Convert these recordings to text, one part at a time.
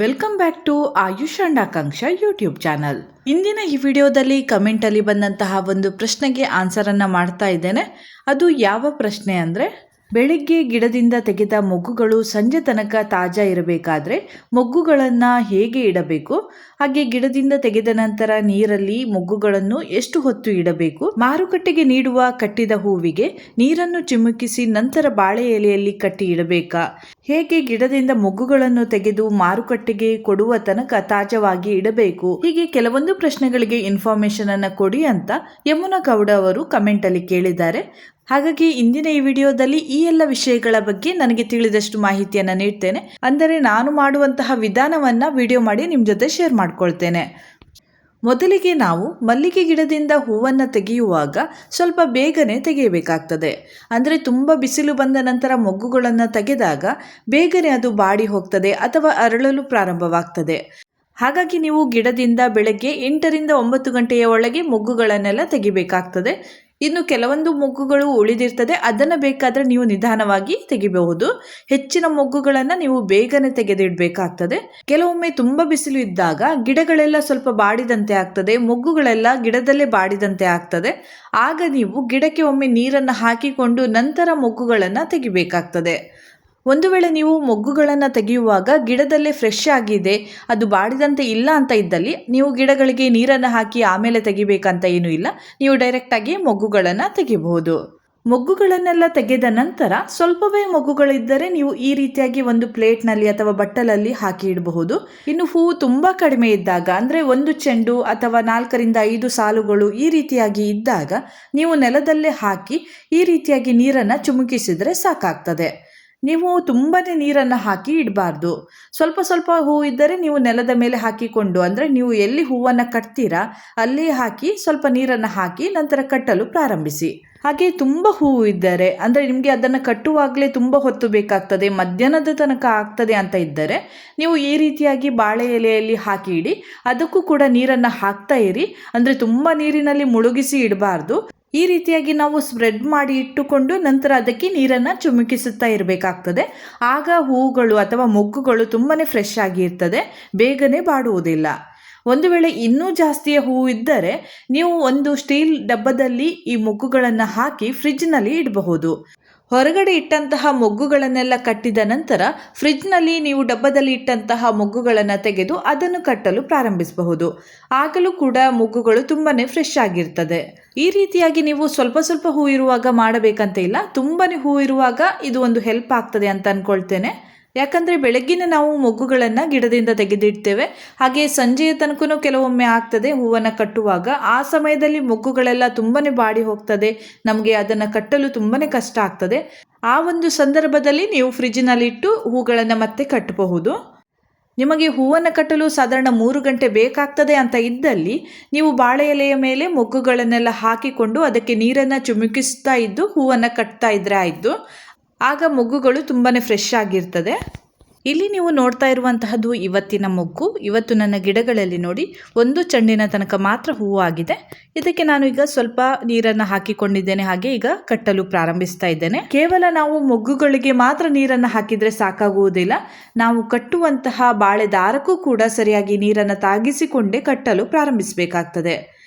Welcome back to Ayush and Akanksha YouTube channel. ಇಂದಿನ ಈ ವಿಡಿಯೋದಲ್ಲಿ ಕಮೆಂಟಲ್ಲಿ ಬಂದಂತಹ ಒಂದು ಪ್ರಶ್ನೆಗೆ ಆನ್ಸರನ್ನು ಮಾಡ್ತಾ ಇದ್ದೇನೆ. ಅದು ಯಾವ ಪ್ರಶ್ನೆ ಅಂದರೆ, ಬೆಳಿಗ್ಗೆ ಗಿಡದಿಂದ ತೆಗೆದ ಮೊಗ್ಗುಗಳು ಸಂಜೆ ತನಕ ತಾಜಾ ಇರಬೇಕಾದ್ರೆ ಮೊಗ್ಗುಗಳನ್ನು ಹೇಗೆ ಇಡಬೇಕು, ಹಾಗೆ ಗಿಡದಿಂದ ತೆಗೆದ ನಂತರ ನೀರಲ್ಲಿ ಮೊಗ್ಗುಗಳನ್ನು ಎಷ್ಟು ಹೊತ್ತು ಇಡಬೇಕು, ಮಾರುಕಟ್ಟೆಗೆ ನೀಡುವ ಕಟ್ಟಿದ ಹೂವಿಗೆ ನೀರನ್ನು ಚಿಮುಕಿಸಿ ನಂತರ ಬಾಳೆ ಎಲೆಯಲ್ಲಿ ಕಟ್ಟಿ ಇಡಬೇಕಾ, ಹೇಗೆ ಗಿಡದಿಂದ ಮೊಗ್ಗುಗಳನ್ನು ತೆಗೆದು ಮಾರುಕಟ್ಟೆಗೆ ಕೊಡುವ ತನಕ ತಾಜಾವಾಗಿ ಇಡಬೇಕು, ಹೀಗೆ ಕೆಲವೊಂದು ಪ್ರಶ್ನೆಗಳಿಗೆ ಇನ್ಫಾರ್ಮೇಶನ್ ಅನ್ನು ಕೊಡಿ ಅಂತ ಯಮುನಾ ಗೌಡ ಅವರು ಕಮೆಂಟ್ ಅಲ್ಲಿ ಕೇಳಿದ್ದಾರೆ. ಹಾಗಾಗಿ ಇಂದಿನ ಈ ವಿಡಿಯೋದಲ್ಲಿ ಈ ಎಲ್ಲ ವಿಷಯಗಳ ಬಗ್ಗೆ ನನಗೆ ತಿಳಿದಷ್ಟು ಮಾಹಿತಿಯನ್ನು ನೀಡ್ತೇನೆ. ಅಂದರೆ ನಾನು ಮಾಡುವಂತಹ ವಿಧಾನವನ್ನು ವಿಡಿಯೋ ಮಾಡಿ ನಿಮ್ಮ ಜೊತೆ ಶೇರ್ ಮಾಡ್ಕೊಳ್ತೇನೆ. ಮೊದಲಿಗೆ ನಾವು ಮಲ್ಲಿಗೆ ಗಿಡದಿಂದ ಹೂವನ್ನು ತೆಗೆಯುವಾಗ ಸ್ವಲ್ಪ ಬೇಗನೆ ತೆಗೆಯಬೇಕಾಗ್ತದೆ. ಅಂದರೆ ತುಂಬ ಬಿಸಿಲು ಬಂದ ನಂತರ ಮೊಗ್ಗುಗಳನ್ನು ತೆಗೆದಾಗ ಬೇಗನೆ ಅದು ಬಾಡಿ ಹೋಗ್ತದೆ ಅಥವಾ ಅರಳಲು ಪ್ರಾರಂಭವಾಗ್ತದೆ. ಹಾಗಾಗಿ ನೀವು ಗಿಡದಿಂದ ಬೆಳಗ್ಗೆ 8ರಿಂದ 9 ಗಂಟೆಯ ಒಳಗೆ ಮೊಗ್ಗುಗಳನ್ನೆಲ್ಲ ತೆಗಿಬೇಕಾಗ್ತದೆ. ಇನ್ನು ಕೆಲವೊಂದು ಮೊಗ್ಗುಗಳು ಉಳಿದಿರ್ತದೆ, ಅದನ್ನು ಬೇಕಾದರೆ ನೀವು ನಿಧಾನವಾಗಿ ತೆಗಿಬಹುದು. ಹೆಚ್ಚಿನ ಮೊಗ್ಗುಗಳನ್ನು ನೀವು ಬೇಗನೆ ತೆಗೆದಿಡಬೇಕಾಗ್ತದೆ. ಕೆಲವೊಮ್ಮೆ ತುಂಬ ಬಿಸಿಲು ಇದ್ದಾಗ ಗಿಡಗಳೆಲ್ಲ ಸ್ವಲ್ಪ ಬಾಡಿದಂತೆ ಆಗ್ತದೆ, ಮೊಗ್ಗುಗಳೆಲ್ಲ ಗಿಡದಲ್ಲೇ ಬಾಡಿದಂತೆ ಆಗ್ತದೆ. ಆಗ ನೀವು ಗಿಡಕ್ಕೆ ಒಮ್ಮೆ ನೀರನ್ನು ಹಾಕಿಕೊಂಡು ನಂತರ ಮೊಗ್ಗುಗಳನ್ನು ತೆಗಿಬೇಕಾಗ್ತದೆ. ಒಂದು ವೇಳೆ ನೀವು ಮೊಗ್ಗುಗಳನ್ನು ತೆಗೆಯುವಾಗ ಗಿಡದಲ್ಲೇ ಫ್ರೆಶ್ ಆಗಿದೆ, ಅದು ಬಾಡಿದಂತೆ ಇಲ್ಲ ಅಂತ ಇದ್ದಲ್ಲಿ ನೀವು ಗಿಡಗಳಿಗೆ ನೀರನ್ನು ಹಾಕಿ ಆಮೇಲೆ ತೆಗಿಬೇಕಂತ ಏನೂ ಇಲ್ಲ. ನೀವು ಡೈರೆಕ್ಟಾಗಿ ಮೊಗ್ಗುಗಳನ್ನು ತೆಗಿಬಹುದು. ಮೊಗ್ಗುಗಳನ್ನೆಲ್ಲ ತೆಗೆದ ನಂತರ ಸ್ವಲ್ಪವೇ ಮೊಗ್ಗುಗಳಿದ್ದರೆ ನೀವು ಈ ರೀತಿಯಾಗಿ ಒಂದು ಪ್ಲೇಟ್ನಲ್ಲಿ ಅಥವಾ ಬಟ್ಟಲಲ್ಲಿ ಹಾಕಿ ಇಡಬಹುದು. ಇನ್ನು ಹೂವು ತುಂಬ ಕಡಿಮೆ ಇದ್ದಾಗ, ಅಂದರೆ ಒಂದು ಚೆಂಡು ಅಥವಾ 4ರಿಂದ 5 ಸಾಲುಗಳು ಈ ರೀತಿಯಾಗಿ ಇದ್ದಾಗ ನೀವು ನೆಲದಲ್ಲೇ ಹಾಕಿ ಈ ರೀತಿಯಾಗಿ ನೀರನ್ನು ಚಿಮುಕಿಸಿದರೆ ಸಾಕಾಗ್ತದೆ. ನೀವು ತುಂಬನೇ ನೀರನ್ನು ಹಾಕಿ ಇಡಬಾರ್ದು. ಸ್ವಲ್ಪ ಸ್ವಲ್ಪ ಹೂವು ಇದ್ದರೆ ನೀವು ನೆಲದ ಮೇಲೆ ಹಾಕಿಕೊಂಡು, ಅಂದರೆ ನೀವು ಎಲ್ಲಿ ಹೂವನ್ನು ಕಟ್ತೀರಾ ಅಲ್ಲಿ ಹಾಕಿ ಸ್ವಲ್ಪ ನೀರನ್ನು ಹಾಕಿ ನಂತರ ಕಟ್ಟಲು ಪ್ರಾರಂಭಿಸಿ. ಹಾಗೆ ತುಂಬ ಹೂವು ಇದ್ದರೆ, ಅಂದರೆ ನಿಮಗೆ ಅದನ್ನು ಕಟ್ಟುವಾಗಲೇ ತುಂಬ ಹೊತ್ತು ಬೇಕಾಗ್ತದೆ, ಮಧ್ಯಾಹ್ನದ ತನಕ ಆಗ್ತದೆ ಅಂತ ಇದ್ದರೆ ನೀವು ಈ ರೀತಿಯಾಗಿ ಬಾಳೆ ಎಲೆಯಲ್ಲಿ ಹಾಕಿ ಇಡಿ. ಅದಕ್ಕೂ ಕೂಡ ನೀರನ್ನು ಹಾಕ್ತಾ ಇರಿ. ಅಂದರೆ ತುಂಬ ನೀರಿನಲ್ಲಿ ಮುಳುಗಿಸಿ ಇಡಬಾರ್ದು. ಈ ರೀತಿಯಾಗಿ ನಾವು ಸ್ಪ್ರೆಡ್ ಮಾಡಿ ಇಟ್ಟುಕೊಂಡು ನಂತರ ಅದಕ್ಕೆ ನೀರನ್ನು ಚಿಮುಕಿಸುತ್ತಾ ಇರಬೇಕಾಗ್ತದೆ. ಆಗ ಹೂವುಗಳು ಅಥವಾ ಮೊಗ್ಗುಗಳು ತುಂಬಾ ಫ್ರೆಶ್ ಆಗಿರ್ತದೆ, ಬೇಗನೆ ಬಾಡುವುದಿಲ್ಲ. ಒಂದು ವೇಳೆ ಇನ್ನೂ ಜಾಸ್ತಿಯ ಹೂವು ಇದ್ದರೆ ನೀವು ಒಂದು ಸ್ಟೀಲ್ ಡಬ್ಬದಲ್ಲಿ ಈ ಮೊಗ್ಗುಗಳನ್ನು ಹಾಕಿ ಫ್ರಿಡ್ಜ್ನಲ್ಲಿ ಇಡಬಹುದು. ಹೊರಗಡೆ ಇಟ್ಟಂತಹ ಮೊಗ್ಗುಗಳನ್ನೆಲ್ಲ ಕಟ್ಟಿದ ನಂತರ ಫ್ರಿಡ್ಜ್ನಲ್ಲಿ ನೀವು ಡಬ್ಬದಲ್ಲಿ ಇಟ್ಟಂತಹ ಮೊಗ್ಗುಗಳನ್ನು ತೆಗೆದು ಅದನ್ನು ಕಟ್ಟಲು ಪ್ರಾರಂಭಿಸಬಹುದು. ಆಗಲೂ ಕೂಡ ಮೊಗ್ಗುಗಳು ತುಂಬಾ ಫ್ರೆಶ್ ಆಗಿರ್ತದೆ. ಈ ರೀತಿಯಾಗಿ ನೀವು ಸ್ವಲ್ಪ ಸ್ವಲ್ಪ ಹೂ ಇರುವಾಗ ಮಾಡಬೇಕಂತ ಇಲ್ಲ, ತುಂಬಾ ಹೂ ಇರುವಾಗ ಇದು ಒಂದು ಹೆಲ್ಪ್ ಆಗ್ತದೆ ಅಂತ ಅಂದ್ಕೊಳ್ತೇನೆ. ಯಾಕಂದರೆ ಬೆಳಗ್ಗಿನ ನಾವು ಮೊಗ್ಗುಗಳನ್ನು ಗಿಡದಿಂದ ತೆಗೆದಿಡ್ತೇವೆ, ಹಾಗೆ ಸಂಜೆಯ ತನಕನೂ ಕೆಲವೊಮ್ಮೆ ಆಗ್ತದೆ ಹೂವನ್ನು ಕಟ್ಟುವಾಗ. ಆ ಸಮಯದಲ್ಲಿ ಮೊಗ್ಗುಗಳೆಲ್ಲ ತುಂಬಾ ಬಾಡಿ ಹೋಗ್ತದೆ, ನಮಗೆ ಅದನ್ನು ಕಟ್ಟಲು ತುಂಬಾ ಕಷ್ಟ ಆಗ್ತದೆ. ಆ ಒಂದು ಸಂದರ್ಭದಲ್ಲಿ ನೀವು ಫ್ರಿಜ್ಜಿನಲ್ಲಿಟ್ಟು ಹೂಗಳನ್ನು ಮತ್ತೆ ಕಟ್ಟಬಹುದು. ನಿಮಗೆ ಹೂವನ್ನು ಕಟ್ಟಲು ಸಾಧಾರಣ 3 ಗಂಟೆ ಬೇಕಾಗ್ತದೆ ಅಂತ ಇದ್ದಲ್ಲಿ ನೀವು ಬಾಳೆ ಎಲೆಯ ಮೇಲೆ ಮೊಗ್ಗುಗಳನ್ನೆಲ್ಲ ಹಾಕಿಕೊಂಡು ಅದಕ್ಕೆ ನೀರನ್ನು ಚಿಮುಕಿಸ್ತಾ ಇದ್ದು ಹೂವನ್ನು ಕಟ್ತಾ ಇದ್ರೆ ಆಯಿತು. ಆಗ ಮೊಗ್ಗುಗಳು ತುಂಬಾ ಫ್ರೆಶ್ ಆಗಿರ್ತದೆ. ಇಲ್ಲಿ ನೀವು ನೋಡ್ತಾ ಇರುವಂತಹದ್ದು ಇವತ್ತಿನ ಮೊಗ್ಗು. ಇವತ್ತು ನನ್ನ ಗಿಡಗಳಲ್ಲಿ ನೋಡಿ ಒಂದು ಚೆಂಡಿನ ತನಕ ಮಾತ್ರ ಹೂವು ಆಗಿದೆ. ಇದಕ್ಕೆ ನಾನು ಈಗ ಸ್ವಲ್ಪ ನೀರನ್ನು ಹಾಕಿಕೊಂಡಿದ್ದೇನೆ, ಹಾಗೆ ಈಗ ಕಟ್ಟಲು ಪ್ರಾರಂಭಿಸ್ತಾ ಇದ್ದೇನೆ. ಕೇವಲ ನಾವು ಮೊಗ್ಗುಗಳಿಗೆ ಮಾತ್ರ ನೀರನ್ನು ಹಾಕಿದರೆ ಸಾಕಾಗುವುದಿಲ್ಲ, ನಾವು ಕಟ್ಟುವಂತಹ ಬಾಳೆ ದಾರಕ್ಕೂ ಕೂಡ ಸರಿಯಾಗಿ ನೀರನ್ನು ತಾಗಿಸಿಕೊಂಡೇ ಕಟ್ಟಲು ಪ್ರಾರಂಭಿಸಬೇಕಾಗ್ತದೆ.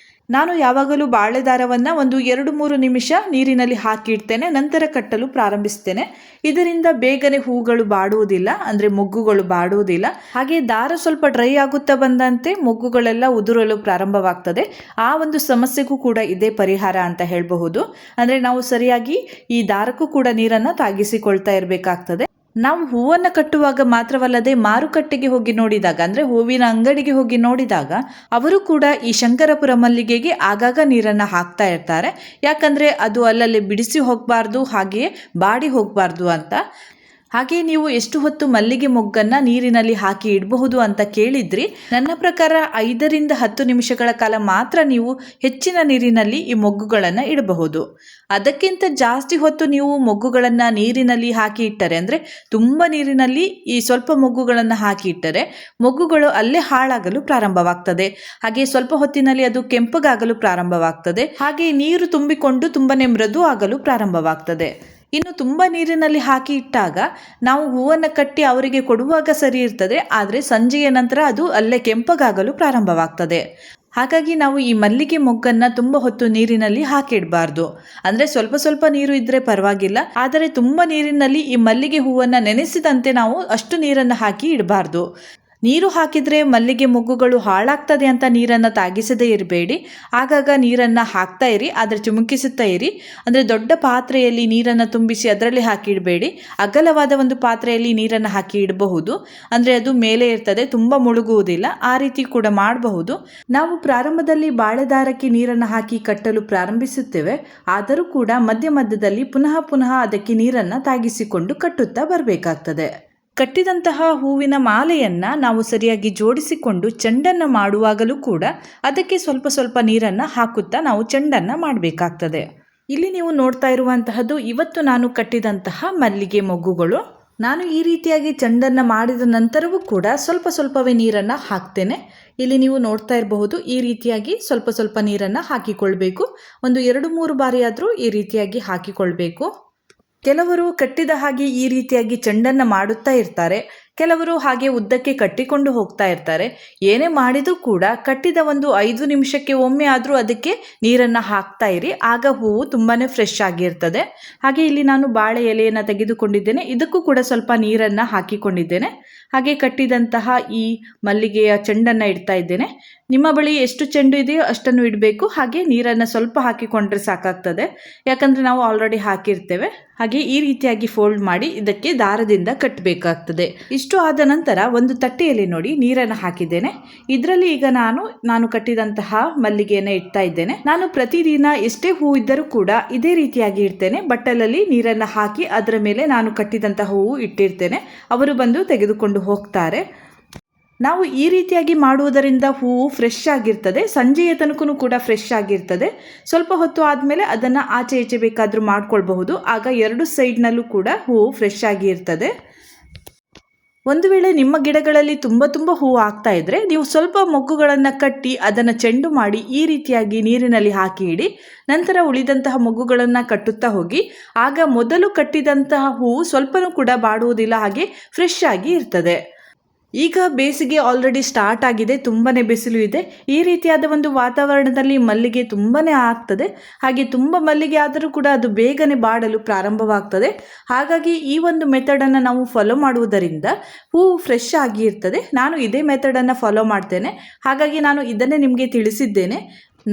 ನಾನು ಯಾವಾಗಲೂ ಬಾಳೆ ದಾರವನ್ನು ಒಂದು 2-3 ನಿಮಿಷ ನೀರಿನಲ್ಲಿ ಹಾಕಿಡ್ತೇನೆ, ನಂತರ ಕಟ್ಟಲು ಪ್ರಾರಂಭಿಸ್ತೇನೆ. ಇದರಿಂದ ಬೇಗನೆ ಹೂಗಳು ಬಾಡುವುದಿಲ್ಲ, ಅಂದರೆ ಮೊಗ್ಗುಗಳು ಬಾಡುವುದಿಲ್ಲ. ಹಾಗೆ ದಾರ ಸ್ವಲ್ಪ ಡ್ರೈ ಆಗುತ್ತಾ ಬಂದಂತೆ ಮೊಗ್ಗುಗಳೆಲ್ಲ ಉದುರಲು ಪ್ರಾರಂಭವಾಗ್ತದೆ. ಆ ಒಂದು ಸಮಸ್ಯೆಗೂ ಕೂಡ ಇದೇ ಪರಿಹಾರ ಅಂತ ಹೇಳಬಹುದು. ಅಂದರೆ ನಾವು ಸರಿಯಾಗಿ ಈ ದಾರಕ್ಕೂ ಕೂಡ ನೀರನ್ನು ತಾಗಿಸಿಕೊಳ್ತಾ ಇರಬೇಕಾಗ್ತದೆ. ನಾವು ಹೂವನ್ನು ಕಟ್ಟುವಾಗ ಮಾತ್ರವಲ್ಲದೆ ಮಾರುಕಟ್ಟೆಗೆ ಹೋಗಿ ನೋಡಿದಾಗ, ಅಂದರೆ ಹೂವಿನ ಅಂಗಡಿಗೆ ಹೋಗಿ ನೋಡಿದಾಗ ಅವರು ಕೂಡ ಈ ಶಂಕರಪುರ ಮಲ್ಲಿಗೆಗೆ ಆಗಾಗ ನೀರನ್ನು ಹಾಕ್ತಾ ಇರ್ತಾರೆ. ಯಾಕಂದರೆ ಅದು ಅಲ್ಲಲ್ಲಿ ಬಿಡಿಸಿ ಹೋಗಬಾರ್ದು, ಹಾಗೆಯೇ ಬಾಡಿ ಹೋಗಬಾರ್ದು ಅಂತ. ಹಾಗೆ ನೀವು ಎಷ್ಟು ಹೊತ್ತು ಮಲ್ಲಿಗೆ ಮೊಗ್ಗನ್ನು ನೀರಿನಲ್ಲಿ ಹಾಕಿ ಇಡಬಹುದು ಅಂತ ಕೇಳಿದ್ರಿ. ನನ್ನ ಪ್ರಕಾರ 5ರಿಂದ 10 ನಿಮಿಷಗಳ ಕಾಲ ಮಾತ್ರ ನೀವು ಹೆಚ್ಚಿನ ನೀರಿನಲ್ಲಿ ಈ ಮೊಗ್ಗುಗಳನ್ನು ಇಡಬಹುದು. ಅದಕ್ಕಿಂತ ಜಾಸ್ತಿ ಹೊತ್ತು ನೀವು ಮೊಗ್ಗುಗಳನ್ನು ನೀರಿನಲ್ಲಿ ಹಾಕಿ ಇಟ್ಟರೆ, ಅಂದರೆ ತುಂಬ ನೀರಿನಲ್ಲಿ ಈ ಸ್ವಲ್ಪ ಮೊಗ್ಗುಗಳನ್ನು ಹಾಕಿ ಇಟ್ಟರೆ ಮೊಗ್ಗುಗಳು ಅಲ್ಲೇ ಹಾಳಾಗಲು ಪ್ರಾರಂಭವಾಗ್ತದೆ. ಹಾಗೆ ಸ್ವಲ್ಪ ಹೊತ್ತಿನಲ್ಲಿ ಅದು ಕೆಂಪಗಾಗಲು ಪ್ರಾರಂಭವಾಗ್ತದೆ. ಹಾಗೆ ನೀರು ತುಂಬಿಕೊಂಡು ತುಂಬಾ ಮೃದು ಆಗಲು ಪ್ರಾರಂಭವಾಗ್ತದೆ. ಇನ್ನು ತುಂಬ ನೀರಿನಲ್ಲಿ ಹಾಕಿ ಇಟ್ಟಾಗ ನಾವು ಹೂವನ್ನು ಕಟ್ಟಿ ಅವರಿಗೆ ಕೊಡುವಾಗ ಸರಿ ಇರ್ತದೆ, ಆದರೆ ಸಂಜೆಯ ನಂತರ ಅದು ಅಲ್ಲೇ ಕೆಂಪಗಾಗಲು ಪ್ರಾರಂಭವಾಗ್ತದೆ. ಹಾಗಾಗಿ ನಾವು ಈ ಮಲ್ಲಿಗೆ ಮೊಗ್ಗನ್ನು ತುಂಬ ಹೊತ್ತು ನೀರಿನಲ್ಲಿ ಹಾಕಿಡಬಾರ್ದು. ಅಂದರೆ ಸ್ವಲ್ಪ ಸ್ವಲ್ಪ ನೀರು ಇದ್ದರೆ ಪರವಾಗಿಲ್ಲ, ಆದರೆ ತುಂಬ ನೀರಿನಲ್ಲಿ ಈ ಮಲ್ಲಿಗೆ ಹೂವನ್ನು ನೆನೆಸಿದಂತೆ ನಾವು ಅಷ್ಟು ನೀರನ್ನು ಹಾಕಿ ಇಡಬಾರ್ದು. ನೀರು ಹಾಕಿದರೆ ಮಲ್ಲಿಗೆ ಮೊಗ್ಗುಗಳು ಹಾಳಾಗ್ತದೆ ಅಂತ ನೀರನ್ನು ತಾಗಿಸದೇ ಇರಬೇಡಿ. ಆಗಾಗ ನೀರನ್ನು ಹಾಕ್ತಾ ಇರಿ, ಆದರೆ ಚಿಮುಕಿಸುತ್ತಾ ಇರಿ. ಅಂದರೆ ದೊಡ್ಡ ಪಾತ್ರೆಯಲ್ಲಿ ನೀರನ್ನು ತುಂಬಿಸಿ ಅದರಲ್ಲಿ ಹಾಕಿ ಇಡಬೇಡಿ. ಅಗಲವಾದ ಒಂದು ಪಾತ್ರೆಯಲ್ಲಿ ನೀರನ್ನು ಹಾಕಿ ಇಡಬಹುದು. ಅಂದರೆ ಅದು ಮೇಲೆ ಇರ್ತದೆ, ತುಂಬ ಮುಳುಗುವುದಿಲ್ಲ. ಆ ರೀತಿ ಕೂಡ ಮಾಡಬಹುದು. ನಾವು ಪ್ರಾರಂಭದಲ್ಲಿ ಬಾಳೆದಾರಕ್ಕೆ ನೀರನ್ನು ಹಾಕಿ ಕಟ್ಟಲು ಪ್ರಾರಂಭಿಸುತ್ತೇವೆ, ಆದರೂ ಕೂಡ ಮಧ್ಯ ಮಧ್ಯದಲ್ಲಿ ಪುನಃ ಅದಕ್ಕೆ ನೀರನ್ನು ತಾಗಿಸಿಕೊಂಡು ಕಟ್ಟುತ್ತಾ ಬರಬೇಕಾಗ್ತದೆ. ಕಟ್ಟಿದಂತಹ ಹೂವಿನ ಮಾಲೆಯನ್ನು ನಾವು ಸರಿಯಾಗಿ ಜೋಡಿಸಿಕೊಂಡು ಚೆಂಡನ್ನು ಮಾಡುವಾಗಲೂ ಕೂಡ ಅದಕ್ಕೆ ಸ್ವಲ್ಪ ಸ್ವಲ್ಪ ನೀರನ್ನು ಹಾಕುತ್ತಾ ನಾವು ಚೆಂಡನ್ನು ಮಾಡಬೇಕಾಗ್ತದೆ. ಇಲ್ಲಿ ನೀವು ನೋಡ್ತಾ ಇರುವಂತಹದ್ದು ಇವತ್ತು ನಾನು ಕಟ್ಟಿದಂತಹ ಮಲ್ಲಿಗೆ ಮೊಗ್ಗುಗಳು. ನಾನು ಈ ರೀತಿಯಾಗಿ ಚೆಂಡನ್ನು ಮಾಡಿದ ನಂತರವೂ ಕೂಡ ಸ್ವಲ್ಪ ಸ್ವಲ್ಪವೇ ನೀರನ್ನು ಹಾಕ್ತೇನೆ. ಇಲ್ಲಿ ನೀವು ನೋಡ್ತಾ ಇರಬಹುದು, ಈ ರೀತಿಯಾಗಿ ಸ್ವಲ್ಪ ಸ್ವಲ್ಪ ನೀರನ್ನು ಹಾಕಿಕೊಳ್ಬೇಕು. ಒಂದು 2-3 ಬಾರಿ ಆದರೂ ಈ ರೀತಿಯಾಗಿ ಹಾಕಿಕೊಳ್ಬೇಕು. ಕೆಲವರು ಕಟ್ಟಿದ ಹಾಗೆ ಈ ರೀತಿಯಾಗಿ ಚೆಂಡನ್ನು ಮಾಡುತ್ತಾ ಇರ್ತಾರೆ, ಕೆಲವರು ಹಾಗೆ ಉದ್ದಕ್ಕೆ ಕಟ್ಟಿಕೊಂಡು ಹೋಗ್ತಾ ಇರ್ತಾರೆ. ಏನೇ ಮಾಡಿದರೂ ಕೂಡ ಕಟ್ಟಿದ ಒಂದು 5 ನಿಮಿಷಕ್ಕೆ ಒಮ್ಮೆ ಆದರೂ ಅದಕ್ಕೆ ನೀರನ್ನು ಹಾಕ್ತಾ ಇರಿ, ಆಗ ಹೂವು ತುಂಬಾ ಫ್ರೆಶ್ ಆಗಿರ್ತದೆ. ಹಾಗೆ ಇಲ್ಲಿ ನಾನು ಬಾಳೆ ಎಲೆಯನ್ನು ತೆಗೆದುಕೊಂಡಿದ್ದೇನೆ, ಇದಕ್ಕೂ ಕೂಡ ಸ್ವಲ್ಪ ನೀರನ್ನು ಹಾಕಿಕೊಂಡಿದ್ದೇನೆ. ಹಾಗೆ ಕಟ್ಟಿದಂತಹ ಈ ಮಲ್ಲಿಗೆಯ ಚೆಂಡನ್ನು ಇಡ್ತಾ ಇದ್ದೇನೆ. ನಿಮ್ಮ ಬಳಿ ಎಷ್ಟು ಚೆಂಡು ಇದೆಯೋ ಅಷ್ಟನ್ನು ಇಡಬೇಕು. ಹಾಗೆ ನೀರನ್ನು ಸ್ವಲ್ಪ ಹಾಕಿಕೊಂಡ್ರೆ ಸಾಕಾಗ್ತದೆ, ಯಾಕಂದರೆ ನಾವು ಆಲ್ರೆಡಿ ಹಾಕಿರ್ತೇವೆ. ಹಾಗೆ ಈ ರೀತಿಯಾಗಿ ಫೋಲ್ಡ್ ಮಾಡಿ ಇದಕ್ಕೆ ದಾರದಿಂದ ಕಟ್ಟಬೇಕಾಗ್ತದೆ. ಇಷ್ಟು ಆದ ನಂತರ ಒಂದು ತಟ್ಟೆಯಲ್ಲಿ ನೋಡಿ ನೀರನ್ನು ಹಾಕಿದ್ದೇನೆ. ಇದರಲ್ಲಿ ಈಗ ನಾನು ಕಟ್ಟಿದಂತಹ ಮಲ್ಲಿಗೆಯನ್ನು ಇಡ್ತಾ ಇದ್ದೇನೆ. ನಾನು ಪ್ರತಿದಿನ ಎಷ್ಟೇ ಹೂ ಇದ್ದರೂ ಕೂಡ ಇದೇ ರೀತಿಯಾಗಿ ಇಡ್ತೇನೆ. ಬಟ್ಟಲಲ್ಲಿ ನೀರನ್ನು ಹಾಕಿ ಅದರ ಮೇಲೆ ನಾನು ಕಟ್ಟಿದಂತಹ ಹೂವು ಇಟ್ಟಿರ್ತೇನೆ. ಅವರು ಬಂದು ತೆಗೆದುಕೊಂಡು ಹೋಗ್ತಾರೆ. ನಾವು ಈ ರೀತಿಯಾಗಿ ಮಾಡುವುದರಿಂದ ಹೂವು ಫ್ರೆಶ್ ಆಗಿರ್ತದೆ, ಸಂಜೆಯ ತನಕನೂ ಕೂಡ ಫ್ರೆಶ್ ಆಗಿರ್ತದೆ. ಸ್ವಲ್ಪ ಹೊತ್ತು ಆದಮೇಲೆ ಅದನ್ನು ಆಚೆ ಈಚೆ ಬೇಕಾದರೂ ಮಾಡ್ಕೊಳ್ಬಹುದು. ಆಗ 2 ಸೈಡ್ನಲ್ಲೂ ಕೂಡ ಹೂವು ಫ್ರೆಶ್ ಆಗಿ ಇರ್ತದೆ. ಒಂದು ವೇಳೆ ನಿಮ್ಮ ಗಿಡಗಳಲ್ಲಿ ತುಂಬ ಹೂವು ಆಗ್ತಾ ಇದ್ದರೆ ನೀವು ಸ್ವಲ್ಪ ಮೊಗ್ಗುಗಳನ್ನು ಕಟ್ಟಿ ಅದನ್ನು ಚೆಂಡು ಮಾಡಿ ಈ ರೀತಿಯಾಗಿ ನೀರಿನಲ್ಲಿ ಹಾಕಿ ಇಡಿ. ನಂತರ ಉಳಿದಂತಹ ಮೊಗ್ಗುಗಳನ್ನು ಕಟ್ಟುತ್ತಾ ಹೋಗಿ. ಆಗ ಮೊದಲು ಕಟ್ಟಿದಂತಹ ಹೂವು ಸ್ವಲ್ಪನೂ ಕೂಡ ಬಾಡುವುದಿಲ್ಲ, ಹಾಗೆ ಫ್ರೆಶ್ ಆಗಿ ಇರ್ತದೆ. ಈಗ ಬೇಸಿಗೆ ಆಲ್ರೆಡಿ ಸ್ಟಾರ್ಟ್ ಆಗಿದೆ, ತುಂಬಾ ಬಿಸಿಲು ಇದೆ. ಈ ರೀತಿಯಾದ ಒಂದು ವಾತಾವರಣದಲ್ಲಿ ಮಲ್ಲಿಗೆ ತುಂಬಾ ಆಗ್ತದೆ. ಹಾಗೆ ತುಂಬ ಮಲ್ಲಿಗೆ ಆದರೂ ಕೂಡ ಅದು ಬೇಗನೆ ಬಾಡಲು ಪ್ರಾರಂಭವಾಗ್ತದೆ. ಹಾಗಾಗಿ ಈ ಒಂದು ಮೆಥಡನ್ನು ನಾವು ಫಾಲೋ ಮಾಡುವುದರಿಂದ ಹೂವು ಫ್ರೆಶ್ ಆಗಿ ಇರ್ತದೆ. ನಾನು ಇದೇ ಮೆಥಡನ್ನು ಫಾಲೋ ಮಾಡ್ತೇನೆ, ಹಾಗಾಗಿ ನಾನು ಇದನ್ನೇ ನಿಮಗೆ ತಿಳಿಸಿದ್ದೇನೆ.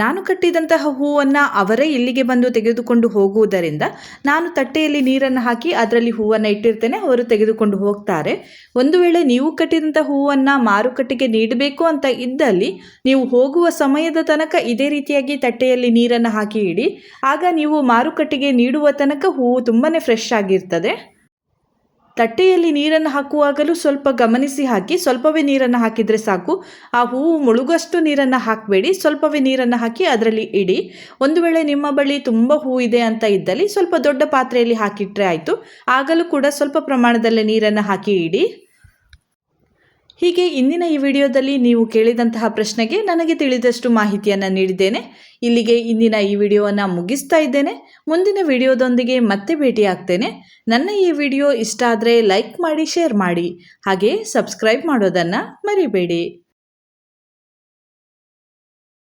ನಾನು ಕಟ್ಟಿದಂತಹ ಹೂವನ್ನು ಅವರೇ ಇಲ್ಲಿಗೆ ಬಂದು ತೆಗೆದುಕೊಂಡು ಹೋಗುವುದರಿಂದ ನಾನು ತಟ್ಟೆಯಲ್ಲಿ ನೀರನ್ನು ಹಾಕಿ ಅದರಲ್ಲಿ ಹೂವನ್ನು ಇಟ್ಟಿರ್ತೇನೆ, ಅವರು ತೆಗೆದುಕೊಂಡು ಹೋಗ್ತಾರೆ. ಒಂದು ವೇಳೆ ನೀವು ಕಟ್ಟಿದಂಥ ಹೂವನ್ನು ಮಾರುಕಟ್ಟೆಗೆ ನೀಡಬೇಕು ಅಂತ ಇದ್ದಲ್ಲಿ ನೀವು ಹೋಗುವ ಸಮಯದ ತನಕ ಇದೇ ರೀತಿಯಾಗಿ ತಟ್ಟೆಯಲ್ಲಿ ನೀರನ್ನು ಹಾಕಿ ಇಡಿ. ಆಗ ನೀವು ಮಾರುಕಟ್ಟೆಗೆ ನೀಡುವ ತನಕ ಹೂವು ತುಂಬಾ ಫ್ರೆಶ್ ಆಗಿರ್ತದೆ. ತಟ್ಟೆಯಲ್ಲಿ ನೀರನ್ನು ಹಾಕುವಾಗಲೂ ಸ್ವಲ್ಪ ಗಮನಿಸಿ ಹಾಕಿ. ಸ್ವಲ್ಪವೇ ನೀರನ್ನು ಹಾಕಿದರೆ ಸಾಕು. ಆ ಹೂವು ಮುಳುಗಷ್ಟು ನೀರನ್ನು ಹಾಕಬೇಡಿ, ಸ್ವಲ್ಪವೇ ನೀರನ್ನು ಹಾಕಿ ಅದರಲ್ಲಿ ಇಡಿ. ಒಂದು ವೇಳೆ ನಿಮ್ಮ ಬಳಿ ತುಂಬ ಹೂವು ಇದೆ ಅಂತ ಇದ್ದಲ್ಲಿ ಸ್ವಲ್ಪ ದೊಡ್ಡ ಪಾತ್ರೆಯಲ್ಲಿ ಹಾಕಿಟ್ರೆ ಆಯಿತು. ಆಗಲೂ ಕೂಡ ಸ್ವಲ್ಪ ಪ್ರಮಾಣದಲ್ಲಿ ನೀರನ್ನು ಹಾಕಿ ಇಡಿ. ಹೀಗೆ ಇಂದಿನ ಈ ವಿಡಿಯೋದಲ್ಲಿ ನೀವು ಕೇಳಿದಂತಹ ಪ್ರಶ್ನೆಗೆ ನನಗೆ ತಿಳಿದಷ್ಟು ಮಾಹಿತಿಯನ್ನು ನೀಡಿದ್ದೇನೆ. ಇಲ್ಲಿಗೆ ಇಂದಿನ ಈ ವಿಡಿಯೋವನ್ನು ಮುಗಿಸ್ತಾ ಇದ್ದೇನೆ. ಮುಂದಿನ ವಿಡಿಯೋದೊಂದಿಗೆ ಮತ್ತೆ ಭೇಟಿಯಾಗ್ತೇನೆ. ನನ್ನ ಈ ವಿಡಿಯೋ ಇಷ್ಟ ಆದರೆ ಲೈಕ್ ಮಾಡಿ, ಶೇರ್ ಮಾಡಿ, ಹಾಗೆ ಸಬ್ಸ್ಕ್ರೈಬ್ ಮಾಡೋದನ್ನು ಮರಿಬೇಡಿ.